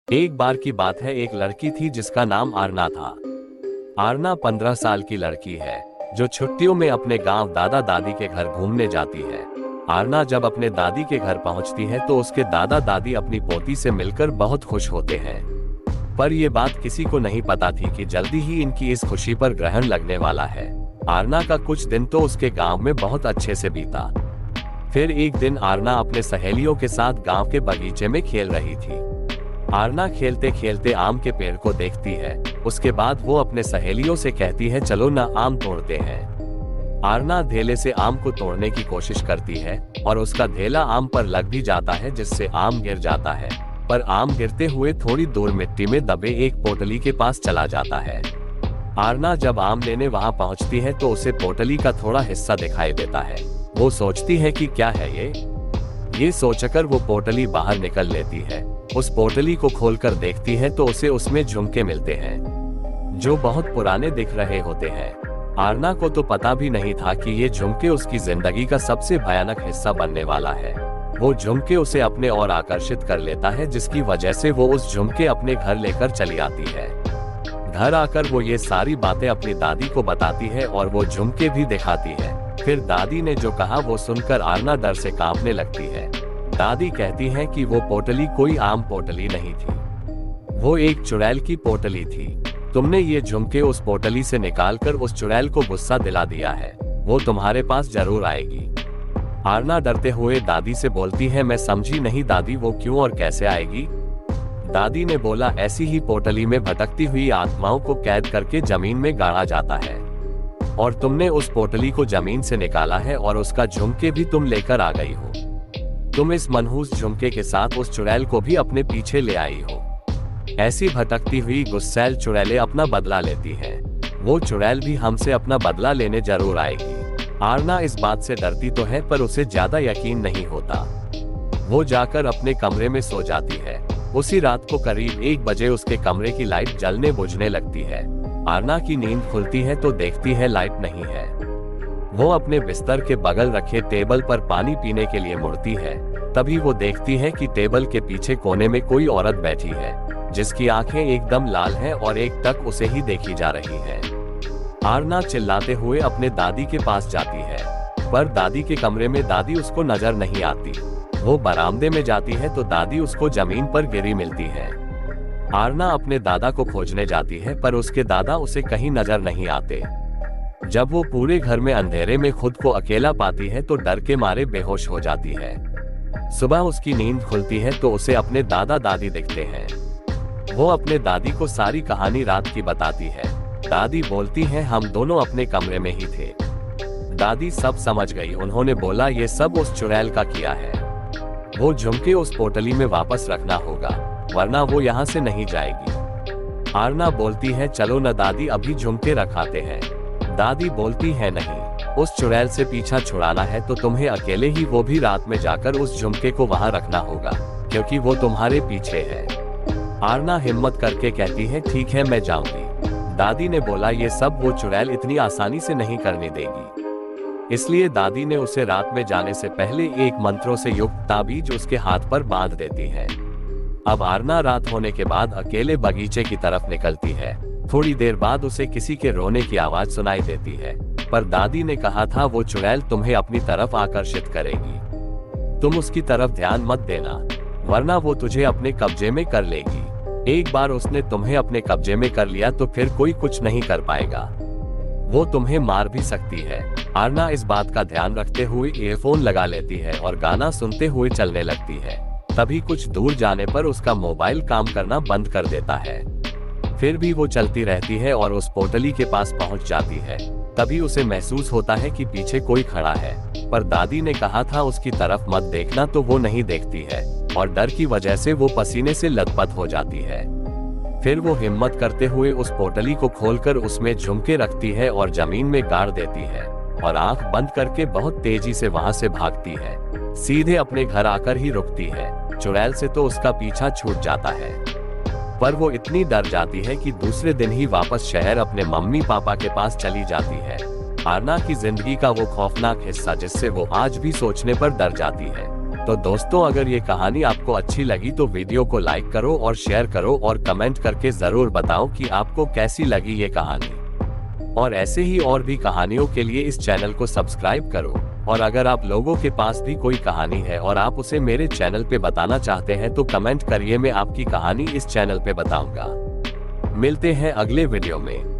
एक बार की बात है, एक लड़की थी जिसका नाम आरना था। आरना 15 साल की लड़की है जो छुट्टियों में अपने गांव दादा दादी के घर घूमने जाती है। आरना जब अपने दादी के घर पहुंचती है तो उसके दादा दादी अपनी पोती से मिलकर बहुत खुश होते हैं। पर यह बात किसी को नहीं पता थी कि जल्दी ही इनकी इस खुशी पर ग्रहण लगने वाला है। आरना का कुछ दिन तो उसके गांव में बहुत अच्छे से बीता। फिर एक दिन आरना अपने सहेलियों के साथ गांव के बगीचे में खेल रही थी। आरना खेलते खेलते आम के पेड़ को देखती है। उसके बाद वो अपने सहेलियों से कहती है, चलो ना आम तोड़ते हैं। आरना धेले से आम को तोड़ने की कोशिश करती है और उसका धेला आम पर लग भी जाता है, जिससे आम गिर जाता है। पर आम गिरते हुए थोड़ी दूर मिट्टी में दबे एक पोटली के पास चला जाता है। आरना जब आम लेने वहां पहुंचती है तो उसे पोटली का थोड़ा हिस्सा दिखाई देता है। वो सोचती है कि क्या है ये सोचकर वो पोटली बाहर निकल लेती है। उस पोटली को खोलकर देखती है तो उसे उसमें झुमके मिलते हैं जो बहुत पुराने दिख रहे होते हैं। आरना को तो पता भी नहीं था कि ये झुमके उसकी जिंदगी का सबसे भयानक हिस्सा बनने वाला है। वो झुमके उसे अपने और आकर्षित कर लेता है, जिसकी वजह से वो उस झुमके अपने घर लेकर चली आती है। घर आकर वो ये सारी बातें अपनी दादी को बताती है और वो झुमके भी दिखाती है। फिर दादी ने जो कहा वो सुनकर आरना डर से कांपने लगती है। दादी कहती है कि वो पोटली कोई आम पोटली नहीं थी, वो एक चुड़ैल की पोटली थी। तुमने ये झुमके उस पोटली से निकालकर उस चुड़ैल को गुस्सा दिला दिया है, वो तुम्हारे पास जरूर आएगी। आरना डरते हुए दादी से बोलती है, मैं समझी नहीं दादी, वो क्यों और कैसे आएगी? दादी ने बोला, ऐसी ही पोटली में भटकती हुई आत्माओं को कैद करके जमीन में गाड़ा जाता है और तुमने उस पोटली को जमीन से निकाला है और उसका झुमके भी तुम लेकर आ गई हो। तुम इस मनहूस झुमके के साथ उस चुड़ैल को भी अपने पीछे ले आई हो। ऐसी भटकती हुई गुस्सैल चुड़ैलें अपना बदला लेती हैं। वो चुड़ैल भी हमसे अपना बदला लेने जरूर आएगी। आरना इस बात से डरती तो है पर उसे ज्यादा यकीन नहीं होता। वो जाकर अपने कमरे में सो जाती है। उसी रात को करीब 1 बजे उसके कमरे की लाइट जलने बुझने लगती है। आरना की नींद खुलती है तो देखती है लाइट नहीं है। वो अपने बिस्तर के बगल रखे टेबल पर पानी पीने के लिए मुड़ती है। तभी वो देखती है कि टेबल के पीछे कोने में कोई औरत बैठी है, जिसकी आंखें एकदम लाल हैं और एक टक उसे ही देखी जा रही है। आरना चिल्लाते हुए अपने दादी के पास जाती है, पर दादी के कमरे में दादी उसको नजर नहीं आती। वो बरामदे में जाती है तो दादी उसको जमीन पर गिरी मिलती है। आरना अपने दादा को खोजने जाती है पर उसके दादा उसे कहीं नजर नहीं आते। जब वो पूरे घर में अंधेरे में खुद को अकेला पाती है तो डर के मारे बेहोश हो जाती है। सुबह उसकी नींद खुलती है तो उसे अपने दादा दादी दिखते हैं। वो अपने दादी को सारी कहानी रात की बताती है। दादी बोलती है, हम दोनों अपने कमरे में ही थे। दादी सब समझ गई। उन्होंने बोला, ये सब उस चुड़ैल का किया है। वो झुमके उस पोटली में वापस रखना होगा, वरना वो यहाँ से नहीं जाएगी। आरना बोलती है, चलो न दादी, अभी झुमके रखाते हैं। दादी बोलती है, नहीं, उस चुड़ैल से पीछा छुड़ाना है तो तुम्हें अकेले ही, वो भी रात में जाकर उस झुमके को वहां रखना होगा, क्योंकि वो तुम्हारे पीछे है। आरना हिम्मत करके कहती है, ठीक है, मैं जाऊंगी। दादी ने बोला, ये सब वो चुड़ैल इतनी आसानी से नहीं करने देगी। इसलिए दादी ने उसे रात में जाने से पहले एक मंत्रों से युक्त ताबीज उसके हाथ पर बांध देती है। अब आरना रात होने के बाद अकेले बगीचे की तरफ निकलती है। थोड़ी देर बाद उसे किसी के रोने की आवाज सुनाई देती है, पर दादी ने कहा था वो चुड़ैल तुम्हें अपनी तरफ आकर्षित करेगी। तुम उसकी तरफ ध्यान मत देना, वरना वो तुझे अपने कब्जे में कर लेगी। एक बार उसने तुम्हें अपने कब्जे में कर लिया तो फिर कोई कुछ नहीं कर पाएगा। वो तुम्हें मार भी सकती है। आरना इस बात का ध्यान रखते हुए ईयरफोन लगा लेती है और गाना सुनते हुए चलने लगती है। तभी कुछ दूर जाने पर उसका मोबाइल काम करना बंद कर देता है। फिर भी वो चलती रहती है और उस पोटली के पास पहुंच जाती है। तभी उसे महसूस होता है कि पीछे कोई खड़ा है, पर दादी ने कहा था उसकी तरफ मत देखना, तो वो नहीं देखती है और डर की वजह से वो पसीने से लथपथ हो जाती है। फिर वो हिम्मत करते हुए उस पोटली को खोलकर उसमें झुमके रखती है और जमीन में गाड़ देती है और आंख बंद करके बहुत तेजी से वहां से भागती है। सीधे अपने घर आकर ही रुकती है। चुड़ैल से तो उसका पीछा छूट जाता है, पर वो इतनी डर जाती है कि दूसरे दिन ही वापस शहर अपने मम्मी पापा के पास चली जाती है। आरना की जिंदगी का वो खौफनाक हिस्सा जिससे वो आज भी सोचने पर डर जाती है। तो दोस्तों, अगर ये कहानी आपको अच्छी लगी तो वीडियो को लाइक करो और शेयर करो और कमेंट करके जरूर बताओ कि आपको कैसी लगी ये कहानी। और ऐसे ही और भी कहानियों के लिए इस चैनल को सब्सक्राइब करो। और अगर आप लोगों के पास भी कोई कहानी है और आप उसे मेरे चैनल पे बताना चाहते हैं तो कमेंट करिए, मैं आपकी कहानी इस चैनल पे बताऊंगा। मिलते हैं अगले वीडियो में।